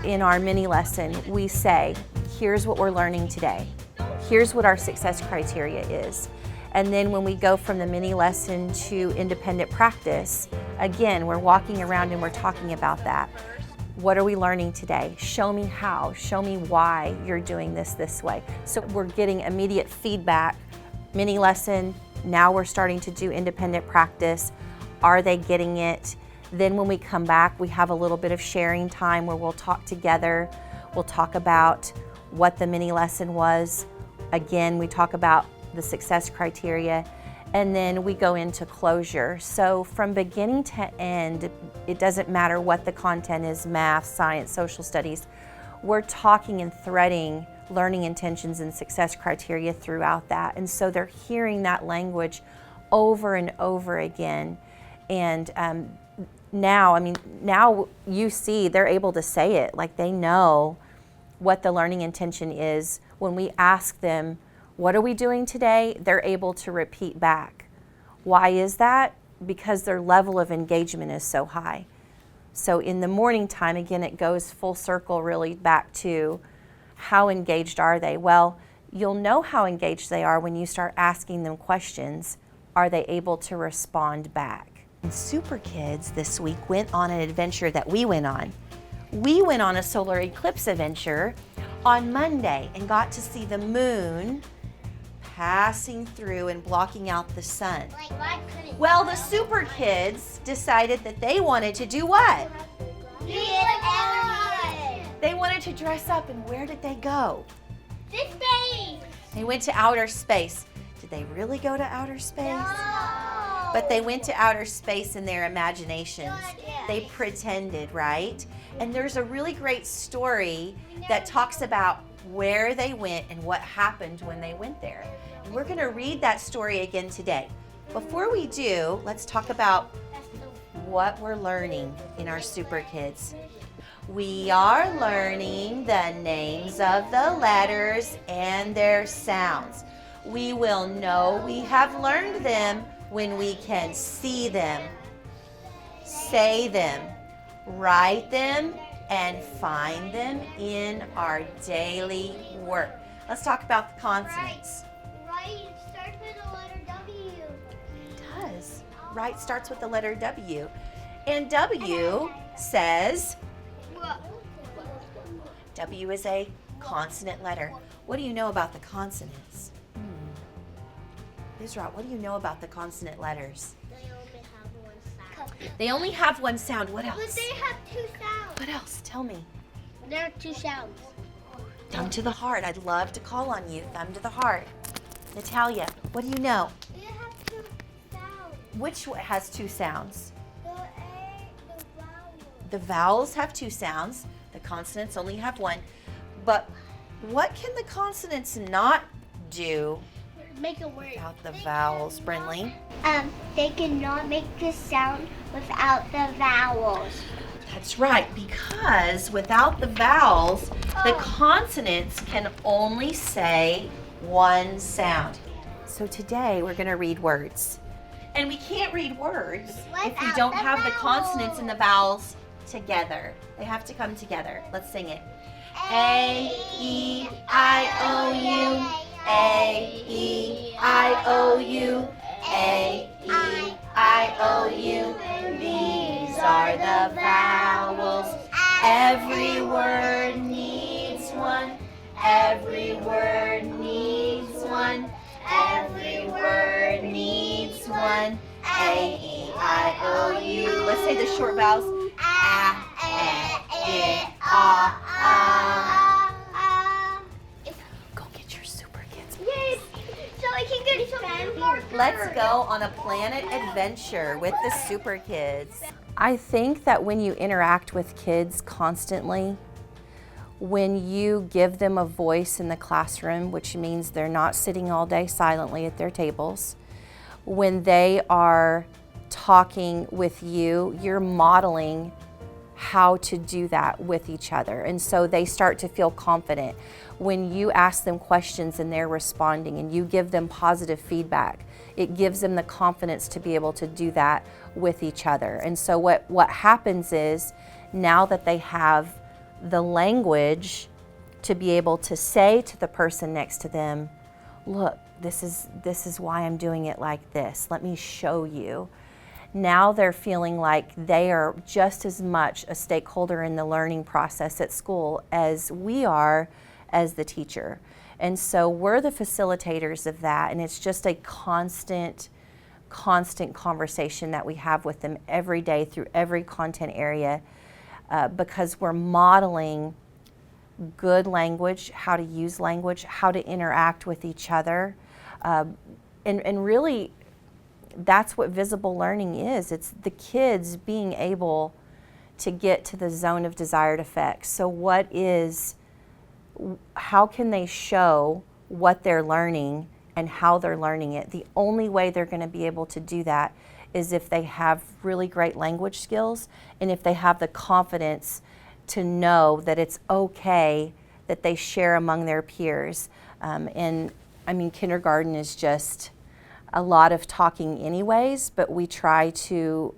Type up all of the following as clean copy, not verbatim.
in our mini lesson, we say, here's what we're learning today. Here's what our success criteria is. And then when we go from the mini lesson to independent practice, again, we're walking around and we're talking about that. What are we learning today? Show me how, show me why you're doing this way. So we're getting immediate feedback. Mini lesson, now we're starting to do independent practice. Are they getting it? Then when we come back, we have a little bit of sharing time where we'll talk together. We'll talk about what the mini lesson was. Again, we talk about the success criteria, and then we go into closure. So from beginning to end, it doesn't matter what the content is, math, science, social studies, we're talking and threading learning intentions and success criteria throughout that. And so they're hearing that language over and over again. And now you see they're able to say it, like they know what the learning intention is. When we ask them, what are we doing today? They're able to repeat back. Why is that? Because their level of engagement is so high. So in the morning time, again, it goes full circle really back to how engaged are they? Well, you'll know how engaged they are when you start asking them questions. Are they able to respond back? And Super Kids this week went on an adventure that we went on. We went on a solar eclipse adventure on Monday and got to see the moon passing through and blocking out the sun. Well, the Super Kids decided that they wanted to do what? They wanted to dress up, and where did they go? To space! They went to outer space. Did they really go to outer space? No! But they went to outer space in their imaginations. They pretended, right? And there's a really great story that talks about where they went and what happened when they went there. And we're going to read that story again today. Before we do, let's talk about what we're learning in our Super Kids. We are learning the names of the letters and their sounds. We will know we have learned them when we can see them, say them, write them, and find them in our daily work. Let's talk about the consonants. Right starts with the letter W. It does. Right starts with the letter W. And W says, W is a consonant letter. What do you know about the consonants? Israel, what do you know about the consonant letters? They only have one sound. What else? But they have two sounds. What else? Tell me. There are two sounds. Thumb to the heart. I'd love to call on you. Thumb to the heart. Natalia, what do you know? They have two sounds. Which has two sounds? The A, the vowel. The vowels have two sounds. The consonants only have one. But what can the consonants not do Make a word. without the vowels, Brinley? They cannot make the sound without the vowels. That's right, because without the vowels, the consonants can only say one sound. So today we're going to read words. And we can't read words if we don't have the consonants and the vowels together. They have to come together. Let's sing it. A-E-I-O-U, A-E-I-O-U, A-E-I-O-U. These are the vowels. Every word needs one. Every word needs one. Every word needs one. A-E-I-O-U. Let's say the short vowels. Go get your Super Kids. Yes. So I can get some more. Let's go on a planet adventure with the Super Kids. I think that when you interact with kids constantly, when you give them a voice in the classroom, which means they're not sitting all day silently at their tables, when they are talking with you, you're modeling how to do that with each other. And so they start to feel confident. When you ask them questions and they're responding and you give them positive feedback, it gives them the confidence to be able to do that with each other. And so what happens is, now that they have the language to be able to say to the person next to them, look, this is why I'm doing it like this. Let me show you. Now they're feeling like they are just as much a stakeholder in the learning process at school as we are as the teacher. And so we're the facilitators of that, and it's just a constant conversation that we have with them every day through every content area, because we're modeling good language, how to use language, how to interact with each other, and really that's what visible learning is. It's the kids being able to get to the zone of desired effects. So how can they show what they're learning and how they're learning it? The only way they're going to be able to do that is if they have really great language skills and if they have the confidence to know that it's okay that they share among their peers. And I mean, kindergarten is just a lot of talking anyways, but we try to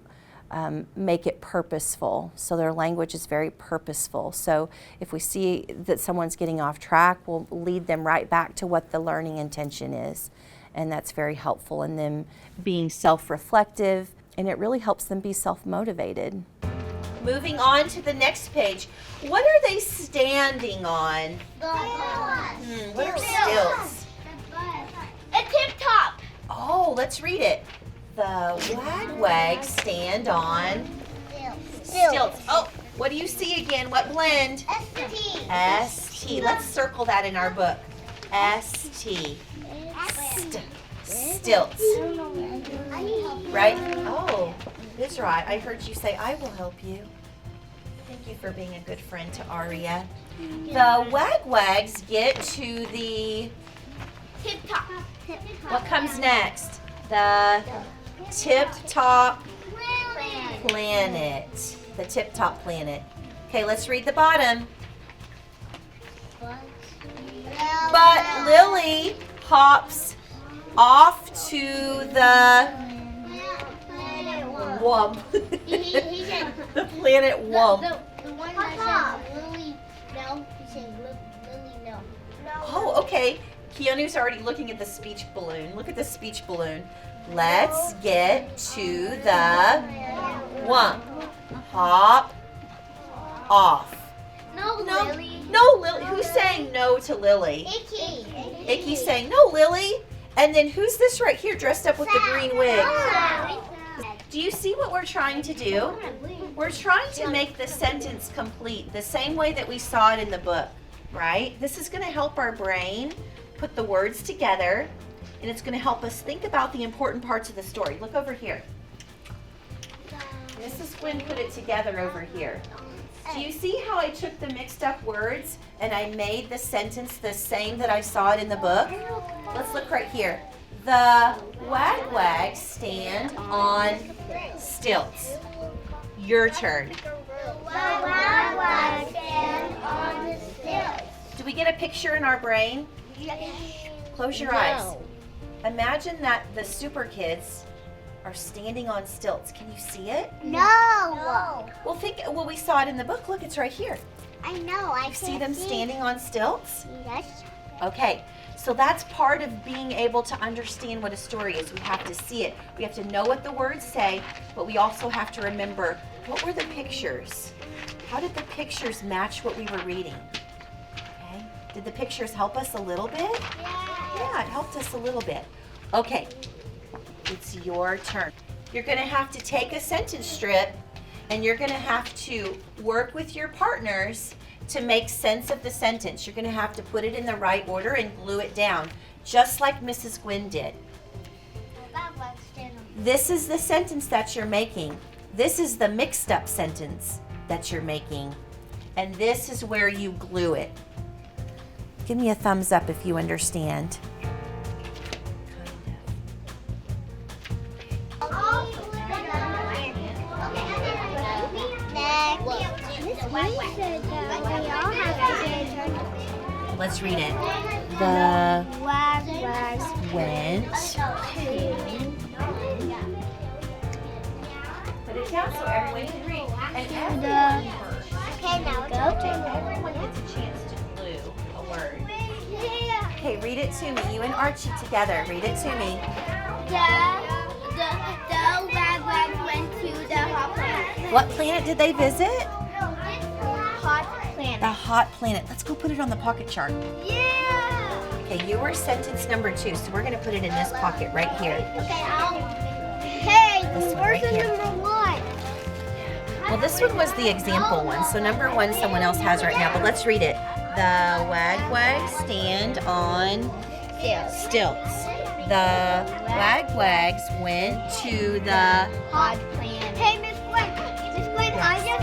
make it purposeful. So their language is very purposeful. So if we see that someone's getting off track, we'll lead them right back to what the learning intention is. And that's very helpful in them being self-reflective, and it really helps them be self-motivated. Moving on to the next page. What are they standing on? What are stilts? A tip top. Oh, let's read it. The wag-wags stand on stilts. Oh, what do you see again? What blend? S-T. S-T. Let's circle that in our book. S-T. Stilts. Right? Oh, that's right. I heard you say, I will help you. Thank you for being a good friend to Aria. The wag-wags get to the... Tip top. What comes next? The tip-top planet. The tip-top planet. Okay, let's read the bottom. But Lily hops off to the wump. The planet wump. The one that says Lily, no. He said Lily, no. Oh, okay. Keanu's already looking at the speech balloon. Look at the speech balloon. Let's get to the wump. Hop off. No, Lily. No, Lily. Who's saying no to Lily? Icky. Icky's saying no, Lily. And then who's this right here dressed up with the green wig? Do you see what we're trying to do? We're trying to make the sentence complete the same way that we saw it in the book, right? This is going to help our brain put the words together, and it's going to help us think about the important parts of the story. Look over here. Mrs. Guinn put it together over here. Do you see how I took the mixed up words and I made the sentence the same that I saw it in the book? Let's look right here. The wag-wags stand on stilts. Your turn. The wag-wags stand on the stilts. Do we get a picture in our brain? Close your eyes. Imagine that the super kids are standing on stilts. Can you see it? No. Well, we saw it in the book. Look, it's right here. I know. I You see them standing on stilts? Yes. Okay, so that's part of being able to understand what a story is. We have to see it. We have to know what the words say, but we also have to remember, what were the pictures? How did the pictures match what we were reading? Okay, did the pictures help us a little bit? Yeah, it helped us a little bit. Okay, it's your turn. You're gonna have to take a sentence strip and you're gonna have to work with your partners to make sense of the sentence. You're gonna have to put it in the right order and glue it down, just like Mrs. Guinn did. This is the sentence that you're making. This is the mixed up sentence that you're making. And this is where you glue it. Give me a thumbs up if you understand. Let's read it. The wag-wags went. Put it down so everyone can read. And everyone heard. Okay, now it's open. Everyone gets a chance to glue a word. Yeah. Okay, read it to me. You and Archie together. Read it to me. The wag went to the hot planet. What planet did they visit? Hot planet. The hot planet. Let's go put it on the pocket chart. Yeah. Okay, you were sentence number 2, so we're going to put it in this pocket right here. Okay, Hey, This one where's right the here. number 1? Well, this one was the example one, so number 1 someone else has right now, but let's read it. The wag-wags stand on stilts. The wag-wags went to the Hot planet. Hey, Miss Gwen, I just